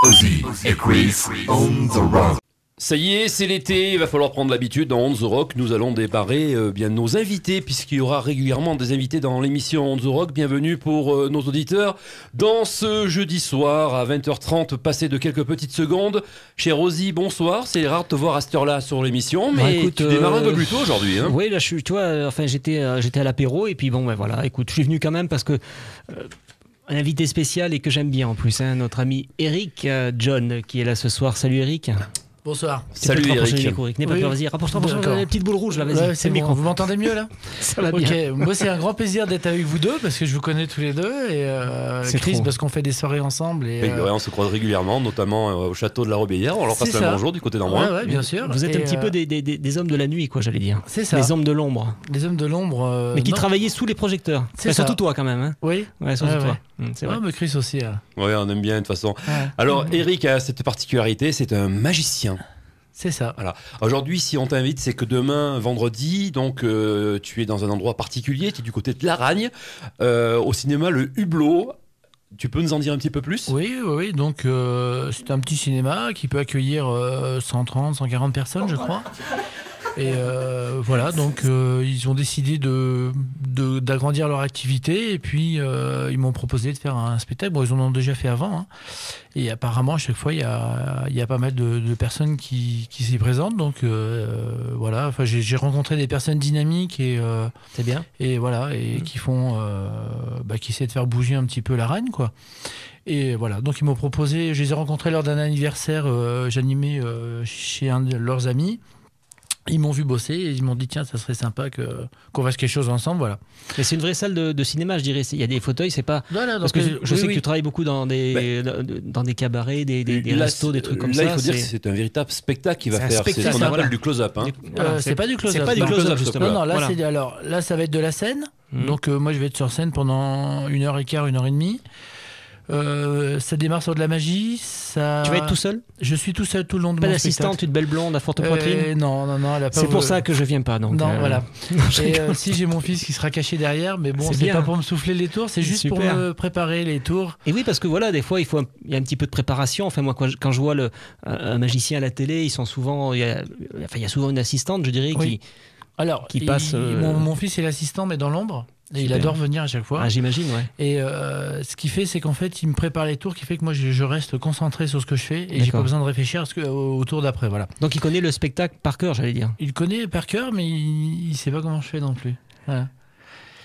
Ozzy et Chris on the rock. Ça y est, c'est l'été, il va falloir prendre l'habitude. Dans On The Rock, nous allons débarrer bien nos invités, puisqu'il y aura régulièrement des invités dans l'émission On The Rock. Bienvenue pour nos auditeurs. Dans ce jeudi soir, à 20h30, passé de quelques petites secondes. Cher Ozzy, bonsoir. C'est rare de te voir à cette heure-là sur l'émission, mais écoute, tu démarres un peu plus tôt aujourd'hui. Hein. Oui, là, j'étais à l'apéro, et puis bon, ben voilà, écoute, je suis venu quand même parce que... un invité spécial et que j'aime bien en plus, hein, notre ami Eric John, qui est là ce soir. Salut Eric. Bonsoir. Salut Eric. N'aie pas peur, vas-y, rapproche-toi la petite boule rouge là, vas-y. Ouais, c'est bon. Vous m'entendez mieux là? Ça va bien. Moi c'est un grand plaisir d'être avec vous deux parce que je vous connais tous les deux et Chris trop. Parce qu'on fait des soirées ensemble. Et, Oui, on se croise régulièrement, notamment au château de la Robélière. On leur passe un bonjour du côté d'Embrun. Ouais, bien sûr. Vous êtes un petit peu des hommes de la nuit, quoi, j'allais dire. C'est ça. Les hommes de l'ombre. Les hommes de l'ombre. Mais qui travaillaient sous les projecteurs. C'est ça. Surtout toi quand même. Hein. Oui. Ouais, surtout toi. C'est vrai. Ouais, mais Chris aussi. Oui, on aime bien de toute façon. Ouais. Alors, Eric a cette particularité, c'est un magicien. C'est ça. Voilà. Aujourd'hui, si on t'invite, c'est que demain, vendredi, donc tu es dans un endroit particulier, tu es du côté de Laragne, au cinéma Le Hublot. Tu peux nous en dire un petit peu plus ? Oui. Donc, c'est un petit cinéma qui peut accueillir 130, 140 personnes, je crois. Et voilà, donc ils ont décidé d'agrandir leur activité et puis ils m'ont proposé de faire un spectacle. Bon, ils en ont déjà fait avant. Hein. Et apparemment, à chaque fois, il y a pas mal de personnes qui s'y présentent. Donc voilà, enfin, j'ai rencontré des personnes dynamiques et c'est bien. Et voilà, et qui font, qui essaient de faire bouger un petit peu l'Aragne, quoi. Et voilà, donc ils m'ont proposé. Je les ai rencontrés lors d'un anniversaire. J'animais chez un de leurs amis. Ils m'ont vu bosser et ils m'ont dit tiens, ça serait sympa qu'on fasse quelque chose ensemble, voilà. Mais c'est une vraie salle de cinéma, je dirais. Il y a des fauteuils, c'est pas. Voilà, parce que je sais que tu travailles beaucoup dans des cabarets, des restos, des trucs comme ça. Là, il faut dire que c'est un véritable spectacle qui va faire. C'est ce qu'on appelle du close-up. Hein. C'est pas du close-up. C'est pas du close-up, justement. Non, là, ça va être de la scène. Donc moi, je vais être sur scène pendant 1h15, 1h30. Ça démarre sur de la magie. Tu vas être tout seul ? Je suis tout seul tout le long de pas mon d'assistante, spectacle. une belle blonde à forte poitrine. Non, elle a pas. C'est pour ça que je viens pas. Donc, non, voilà. Et si j'ai mon fils qui sera caché derrière, mais bon, c'est pas pour me souffler les tours, c'est juste pour me préparer les tours. Et oui, parce que voilà, des fois, il y a un petit peu de préparation. Enfin, moi, quand je vois un magicien à la télé, ils sont souvent, il y a souvent une assistante, je dirais, qui passe. Mon fils est l'assistant, mais dans l'ombre. Et il adore venir à chaque fois. Ah, j'imagine, ouais. Et ce qu'il fait, c'est qu'en fait, il me prépare les tours, qui fait que moi, je reste concentré sur ce que je fais et j'ai pas besoin de réfléchir au tour d'après, voilà. Donc, il connaît le spectacle par cœur, j'allais dire. Il connaît par cœur, mais il sait pas comment je fais non plus. Voilà.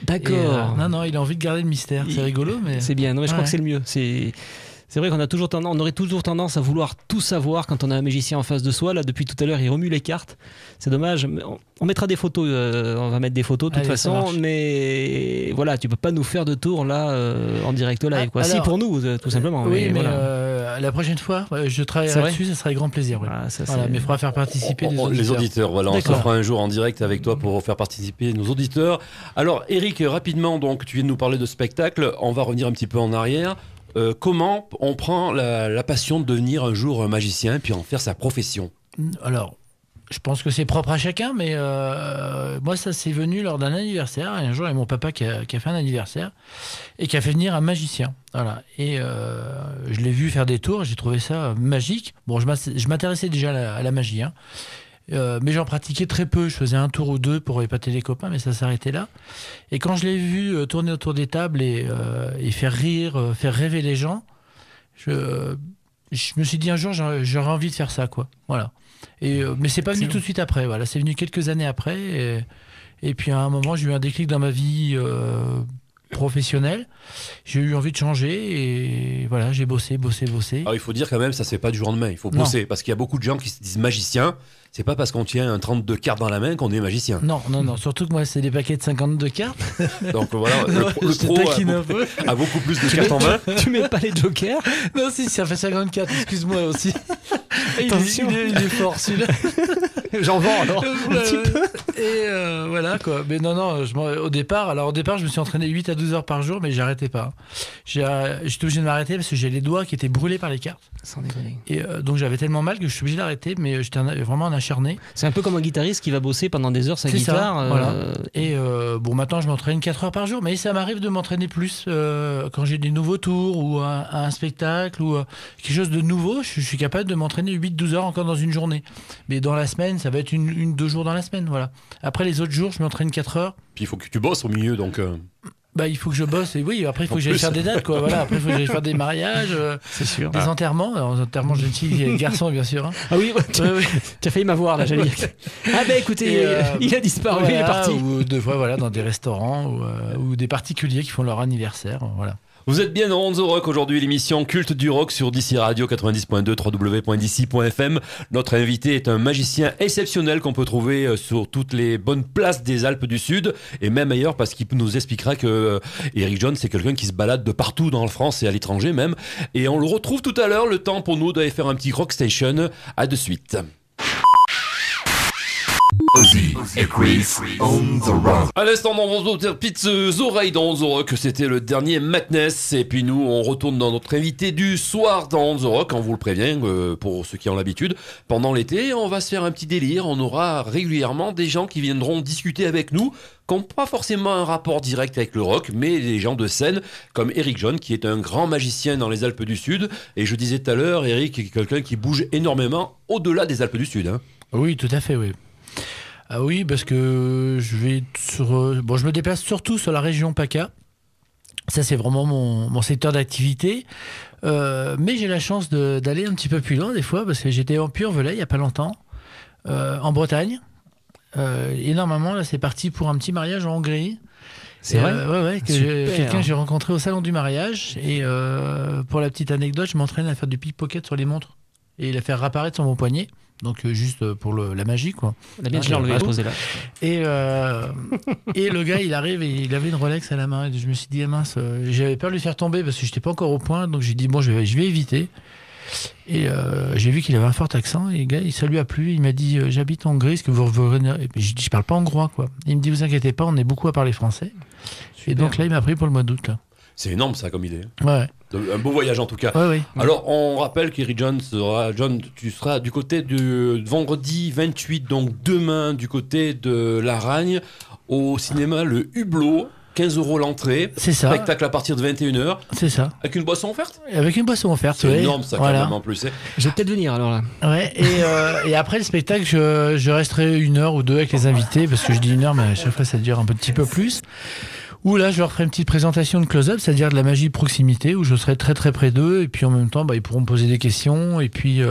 D'accord. Non, il a envie de garder le mystère. C'est rigolo, mais c'est bien. Non, mais je crois que c'est le mieux. C'est vrai qu'on on aurait toujours tendance à vouloir tout savoir quand on a un magicien en face de soi. Là, depuis tout à l'heure, il remue les cartes. C'est dommage. On mettra des photos. On va mettre des photos de toute façon. Mais voilà, tu peux pas nous faire de tour là en direct live. Quoi. Alors, si pour nous, tout simplement. Oui, mais voilà. la prochaine fois, je travaillerai dessus. Ça sera avec grand plaisir. Ouais. Voilà, mais il faudra faire participer les auditeurs. Voilà, on se fera un jour en direct avec toi pour faire participer nos auditeurs. Alors, Eric, rapidement, donc, tu viens de nous parler de spectacle. On va revenir un petit peu en arrière. Comment on prend la passion de devenir un jour un magicien et puis en faire sa profession ? Alors, je pense que c'est propre à chacun, mais moi, ça s'est venu lors d'un anniversaire. Et un jour, il y a mon papa qui a fait un anniversaire et qui a fait venir un magicien. Voilà. Et je l'ai vu faire des tours, j'ai trouvé ça magique. Bon, je m'intéressais déjà à la magie, hein. Mais j'en pratiquais très peu. Je faisais un tour ou deux pour épater les copains, mais ça s'arrêtait là. Et quand je l'ai vu tourner autour des tables et faire rire, faire rêver les gens, je me suis dit un jour j'aurais envie de faire ça, quoi. Voilà. Mais c'est pas venu tout de suite après. Voilà, c'est venu quelques années après. Et puis à un moment, j'ai eu un déclic dans ma vie professionnelle. J'ai eu envie de changer et voilà, j'ai bossé. Alors il faut dire quand même, ça se fait pas du jour au lendemain. Il faut bosser parce qu'il y a beaucoup de gens qui se disent magicien. C'est pas parce qu'on tient un 32 cartes dans la main qu'on est magicien. Non. Surtout que moi, c'est des paquets de 52 cartes. Donc voilà, le pro a beaucoup plus de cartes en main. Tu mets pas les jokers ? Non, si, ça fait 54, excuse-moi aussi. Il est fort, celui-là. J'en vends alors. Un petit peu. Et voilà quoi. Mais non, au départ, je me suis entraîné 8 à 12 heures par jour, mais j'arrêtais pas. J'étais obligé de m'arrêter parce que j'ai les doigts qui étaient brûlés par les cartes. Sans déconner. Et donc j'avais tellement mal que je suis obligé d'arrêter, mais j'étais vraiment un acharné. C'est un peu comme un guitariste qui va bosser pendant des heures sa C'est guitare. ça, voilà. Et bon, maintenant je m'entraîne 4 heures par jour, mais ça m'arrive de m'entraîner plus quand j'ai des nouveaux tours ou un spectacle ou quelque chose de nouveau. Je suis capable de m'entraîner 8-12 heures encore dans une journée. Mais dans la semaine, ça va être 2 jours dans la semaine. Voilà. Après les autres jours, je m'entraîne 4 heures. Puis il faut que tu bosses au milieu, donc. Bah, il faut que je bosse, et oui, après il faut En que j'aille plus. faire des dates, quoi. Voilà, après il faut que j'aille faire des mariages, C'est sûr. des enterrements. Alors, enterrements jeunes filles et garçons, bien sûr. Hein. Ah oui, Ouais, ouais. tu as failli m'avoir là, j'allais dire. Ah ben écoutez, Et, il a disparu, il est Voilà, parti. Ou des fois, voilà, dans des restaurants ou des particuliers qui font leur anniversaire. Voilà. Vous êtes bien dans On The Rock aujourd'hui, l'émission culte du rock sur DC Radio 90.2 www.dc.fm. Notre invité est un magicien exceptionnel qu'on peut trouver sur toutes les bonnes places des Alpes du Sud et même ailleurs parce qu'il nous expliquera que Eric Jones c'est quelqu'un qui se balade de partout dans la France et à l'étranger même. Et on le retrouve tout à l'heure, le temps pour nous d'aller faire un petit rock station. À de suite. Ozzy et Chris on the rock. À l'instant dans vos petites oreilles dans On The Rock, c'était le dernier Madness. Et puis nous, on retourne dans notre invité du soir dans On The Rock, on vous le prévient, pour ceux qui ont l'habitude. Pendant l'été, on va se faire un petit délire. On aura régulièrement des gens qui viendront discuter avec nous, qui n'ont pas forcément un rapport direct avec le rock, mais des gens de scène, comme Eric Jones, qui est un grand magicien dans les Alpes du Sud. Et je disais tout à l'heure, Eric est quelqu'un qui bouge énormément au-delà des Alpes du Sud. Hein. Oui, tout à fait, oui. Ah oui, parce que je me déplace surtout sur la région PACA. Ça, c'est vraiment mon secteur d'activité. Mais j'ai la chance d'aller un petit peu plus loin des fois, parce que j'étais en Puy-en-Velay il n'y a pas longtemps, en Bretagne. Et normalement, là, c'est parti pour un petit mariage en Hongrie. C'est vrai Ouais, Super. quelqu'un que j'ai rencontré au salon du mariage. Et pour la petite anecdote, je m'entraîne à faire du pickpocket sur les montres et la faire réapparaître sur mon poignet. Donc juste pour la magie, quoi. On a bien Ah, sûr enlevé bravo. posé là. Et le gars, il arrive et il avait une Rolex à la main. Et je me suis dit, ah mince, j'avais peur de lui faire tomber parce que j'étais pas encore au point. Donc j'ai dit, bon, je vais éviter. Et j'ai vu qu'il avait un fort accent. Et le gars, ça lui a plu. Il m'a dit, j'habite en Hongrie, est-ce que vous revenez? Et puis j'ai dit, je parle pas hongrois, quoi. Il me dit, vous inquiétez pas, on est beaucoup à parler français. Et donc là, il m'a pris pour le mois d'août, là. C'est énorme ça comme idée. Ouais, Un beau voyage en tout cas. ouais. Alors, on rappelle qu'Eric Jones tu seras du côté de vendredi 28, donc demain, du côté de Laragne, au cinéma Le Hublot, 15 € l'entrée. C'est ça. Spectacle à partir de 21h, C'est ça. avec une boisson offerte. Avec une boisson offerte, C'est ouais. énorme ça Voilà. quand même en plus. Je vais peut-être venir alors là. Ouais, et après le spectacle, je resterai 1 heure ou 2 avec les invités, parce que je dis 1 heure, mais à chaque fois ça dure un petit peu plus. Où là, je leur ferai une petite présentation de close-up, c'est-à-dire de la magie de proximité, où je serai très très près d'eux, et puis en même temps, ils pourront me poser des questions, et puis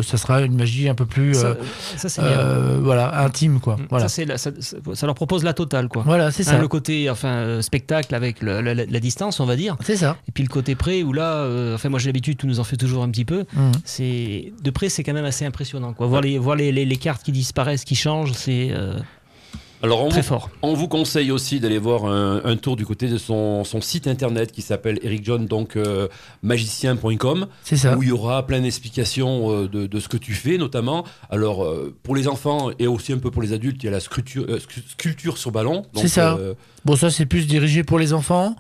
ça sera une magie un peu plus Ça c'est bien. voilà, intime, quoi. Voilà, Ça, ça leur propose la totale, quoi. voilà c'est ça. Hein, le côté spectacle avec la distance, on va dire. C'est ça. Et puis le côté près, où là, moi j'ai l'habitude, tu nous en fais toujours un petit peu. Mhm. De près, c'est quand même assez impressionnant, quoi. Voir les cartes qui disparaissent, qui changent, c'est Alors, très fort. on vous conseille aussi d'aller voir un tour du côté de son site internet qui s'appelle Eric Jones, donc magicien.com, C'est ça. où il y aura plein d'explications de ce que tu fais notamment. Alors, pour les enfants et aussi un peu pour les adultes, il y a la sculpture sur ballon. Donc, C'est ça. Bon, ça c'est plus dirigé pour les enfants.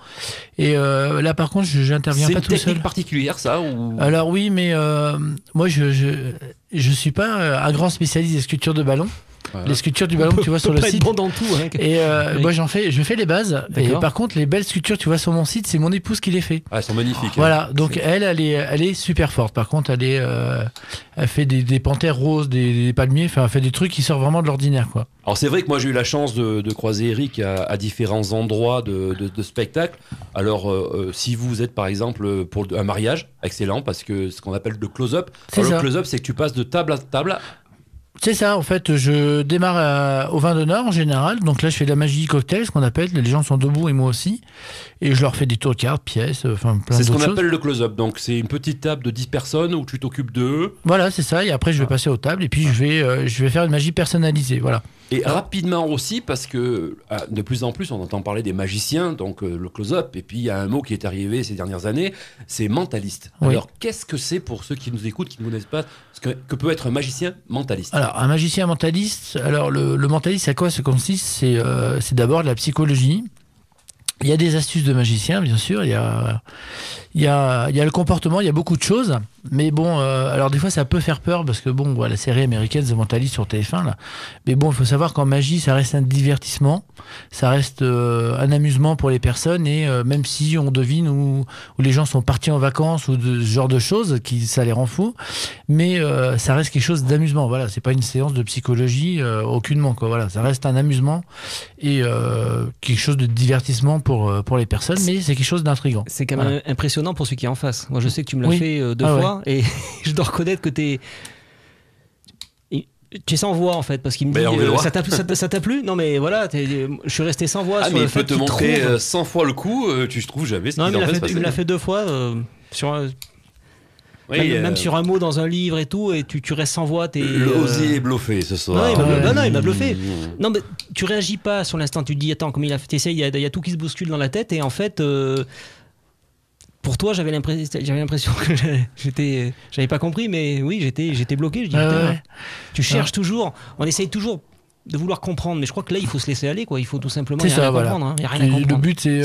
Et là, par contre, j'interviens c'est pas une tout seul. technique particulière, ça ou... Alors oui, mais moi je suis pas un grand spécialiste des sculptures de ballon. Voilà. Les sculptures du ballon que tu vois sur le pas être site. bon dans tout. Hein. Et Oui. moi je fais les bases. Et D'accord. par contre, les belles sculptures que tu vois sur mon site, c'est mon épouse qui les fait. Ah, elles sont magnifiques. hein. Voilà, donc elle est super forte. Par contre, elle fait des panthères roses, des palmiers, enfin, elle fait des trucs qui sortent vraiment de l'ordinaire, quoi. Alors c'est vrai que moi j'ai eu la chance de croiser Eric à différents endroits de spectacles. Alors si vous êtes par exemple pour un mariage, excellent parce que ce qu'on appelle le close-up. C'est Alors, ça. le close-up c'est que tu passes de table à table. C'est ça, en fait, je démarre au vin d'honneur en général. Donc là, je fais de la magie cocktail, ce qu'on appelle. Les gens sont debout et moi aussi. Et je leur fais des tours de cartes, pièces, enfin plein C'est ce d'autres qu'on choses. appelle le close-up. Donc c'est une petite table de 10 personnes où tu t'occupes d'eux. Voilà, c'est ça. Et après, je vais passer aux tables et puis je vais faire une magie personnalisée. Voilà. Et rapidement aussi, parce que de plus en plus, on entend parler des magiciens, donc le close-up, et puis il y a un mot qui est arrivé ces dernières années, c'est mentaliste. Oui. Alors, qu'est-ce que c'est pour ceux qui nous écoutent, qui ne connaissent pas, que peut être un magicien mentaliste? Alors, un magicien mentaliste, alors le mentaliste, à quoi ça consiste? C'est d'abord de la psychologie. Il y a des astuces de magicien, bien sûr. Il y a le comportement, il y a beaucoup de choses. Mais bon, alors des fois, ça peut faire peur parce que bon, la série américaine The Mentalist sur TF1, là. Mais bon, il faut savoir qu'en magie, ça reste un divertissement. Ça reste un amusement pour les personnes. Et même si on devine où les gens sont partis en vacances ou de ce genre de choses, ça les rend fous. Mais ça reste quelque chose d'amusement. Voilà, c'est pas une séance de psychologie aucunement, quoi. Voilà, ça reste un amusement et quelque chose de divertissement pour les personnes. Mais c'est quelque chose d'intriguant. C'est quand même impressionnant pour celui qui est en face. Moi, je sais que tu me l'as fait deux fois et je dois reconnaître que tu es sans voix en fait, parce qu'il me dit ça t'a plu? Non mais voilà, je suis resté sans voix. Mais il peut te montrer 100 fois le coup, tu trouves jamais ce qu'il en fait. Il me l'a fait deux fois même sur un mot dans un livre et tout, et tu restes sans voix. L'osier est bluffé ce soir. Non, il m'a bluffé. Non, mais tu réagis pas sur l'instant, tu te dis attends, comme il a fait, t'essayes, il y a tout qui se bouscule dans la tête, et en fait. Pour toi, j'avais l'impression que j'avais pas compris, mais oui, j'étais bloqué. Je dis, tu cherches toujours, on essaye toujours de vouloir comprendre, mais je crois que là, il faut se laisser aller, quoi. Il faut tout simplement rien comprendre. Hein. Y a rien à comprendre. Le but, c'est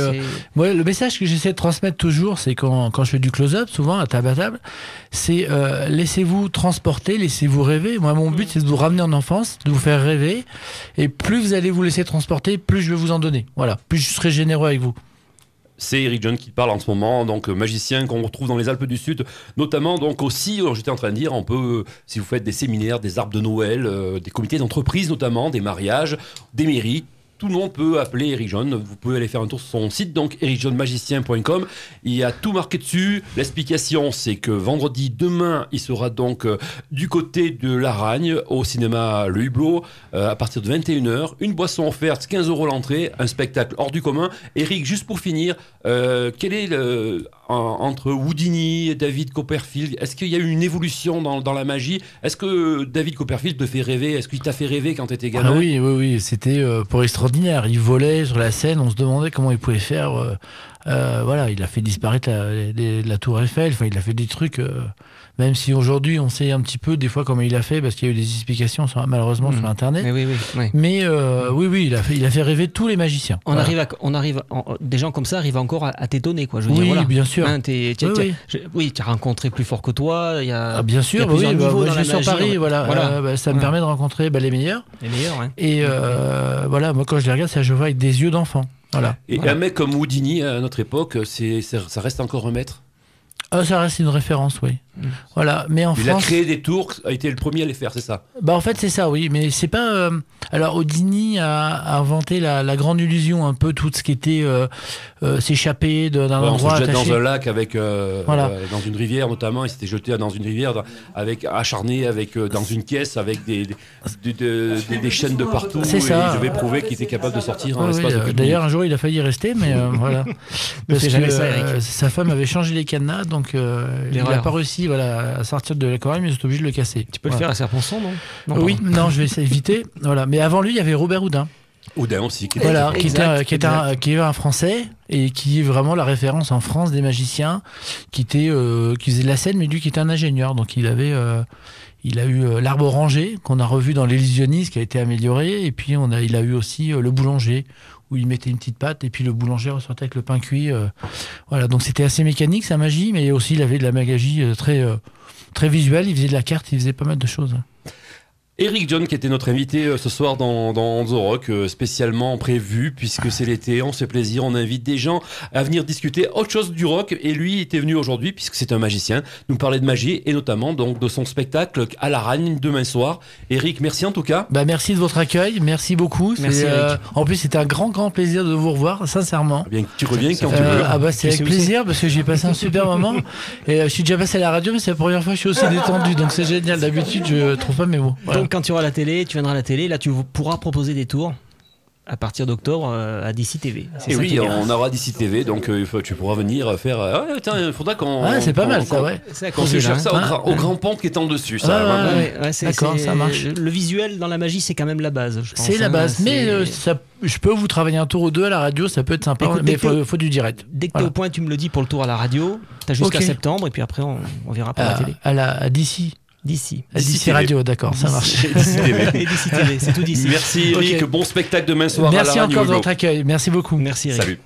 moi, le message que j'essaie de transmettre toujours, c'est quand je fais du close-up, souvent à table, c'est laissez-vous transporter, laissez-vous rêver. Moi, mon but, c'est de vous ramener en enfance, de vous faire rêver, et plus vous allez vous laisser transporter, plus je vais vous en donner. Voilà, plus je serai généreux avec vous. C'est Eric John qui parle en ce moment, donc magicien qu'on retrouve dans les Alpes du Sud, notamment donc aussi, j'étais en train de dire, on peut, si vous faites des séminaires, des arbres de Noël, des comités d'entreprise notamment, des mariages, des mairies, tout le monde peut appeler Eric John. Vous pouvez aller faire un tour sur son site, donc ericjohnmagicien.com. Il y a tout marqué dessus. L'explication, c'est que vendredi, demain, il sera donc du côté de Laragne, au cinéma Le Hublot, à partir de 21h. Une boisson offerte, 15 € l'entrée, un spectacle hors du commun. Eric, juste pour finir, quel est entre Houdini et David Copperfield, est-ce qu'il y a eu une évolution dans la magie? Est-ce que David Copperfield te fait rêver? Est-ce qu'il t'a fait rêver quand tu étais gamin? Oui, c'était pour extraordinaire. Il volait sur la scène, on se demandait comment il pouvait faire. Voilà, il a fait disparaître la tour Eiffel, enfin, il a fait des trucs, même si aujourd'hui on sait un petit peu des fois comment il a fait, parce qu'il y a eu des explications malheureusement sur Internet. Mais oui, il a fait rêver tous les magiciens. Des gens comme ça arrivent encore à t'étonner, quoi. Je veux dire, voilà. Bien sûr. Hein, tu as rencontré plus fort que toi. Bien sûr, moi je suis sur Paris, ça me permet de rencontrer les meilleurs. Les meilleurs, ouais. Et voilà, moi quand je les regarde, je vois avec des yeux d'enfant. Voilà. Et un mec comme Houdini à notre époque, ça reste encore un maître? Ça reste une référence, oui. Voilà, mais en France, il a créé des tours, a été le premier à les faire, c'est ça? En fait, c'est ça, oui, mais c'est pas. Alors, Houdini a inventé la grande illusion, un peu tout ce qui était s'échapper d'un endroit. On se jette attaché dans un lac avec dans une rivière notamment. Il s'était jeté dans une rivière acharné dans une caisse avec des chaînes de partout. C'est ça. Et je vais prouver qu'il était capable de sortir en l'espace de d'ailleurs, un jour, il a failli y rester, mais voilà. Parce que sa femme avait changé les cadenas, donc il n'a pas réussi. À sortir de l'aquarium, ils sont obligés de le casser. Tu peux le faire à Serponçon, non? Non, je vais essayer d'éviter. Voilà. Mais avant lui, il y avait Robert Houdin. Houdin aussi, qui est un Français et qui est vraiment la référence en France des magiciens, qui faisait de la scène, mais lui qui était un ingénieur. Donc il a eu l'arbre orangé qu'on a revu dans l'Illusionniste, qui a été amélioré, et puis il a eu aussi le boulanger, où il mettait une petite pâte et puis le boulanger ressortait avec le pain cuit. Voilà, donc c'était assez mécanique sa magie, mais aussi il avait de la magie très visuelle, il faisait de la carte, il faisait pas mal de choses. Eric John qui était notre invité ce soir dans The Rock, spécialement prévu puisque c'est l'été, on se fait plaisir, on invite des gens à venir discuter autre chose du rock, et lui était venu aujourd'hui puisque c'est un magicien, nous parler de magie et notamment donc de son spectacle à Laragne demain soir. Eric, merci en tout cas. Merci de votre accueil, merci beaucoup. Merci Eric. En plus c'était un grand plaisir de vous revoir, sincèrement. Bien, tu reviens quand tu veux. C'est avec plaisir parce que j'ai passé un super moment et je suis déjà passé à la radio, mais c'est la première fois que je suis aussi détendu, donc c'est génial. D'habitude je trouve pas mes mots. Voilà. Quand tu auras la télé, tu viendras à la télé, là tu pourras proposer des tours à partir d'octobre à DC TV. C'est Et ça oui, qui est bien. on aura DC TV, donc tu pourras venir faire. Ah, tiens, il faudra qu'on. Ouais, c'est pas mal, ça, ouais. C'est à Qu'on se Courville, cherche hein. ça au grand pont qui est en dessus, ça. Ah, vraiment. Ouais, D'accord, ça marche. Le visuel dans la magie, c'est quand même la base. Je pense, C'est la hein. base. Mais C'est- je peux vous travailler un tour ou deux à la radio, ça peut être sympa. Écoute, mais dès que faut du direct. Dès que Voilà. t'es au point, tu me le dis pour le tour à la radio. T'as jusqu'à Ok. septembre et puis après on verra pour la télé. À DC. D'ici. À DC TV. Radio, d'accord, ça marche. DC TV. Et DC TV, c'est tout d'ici. Merci Eric, Ok. bon spectacle demain soir à Merci la radio. encore de votre accueil. Merci beaucoup. Merci Eric. Salut.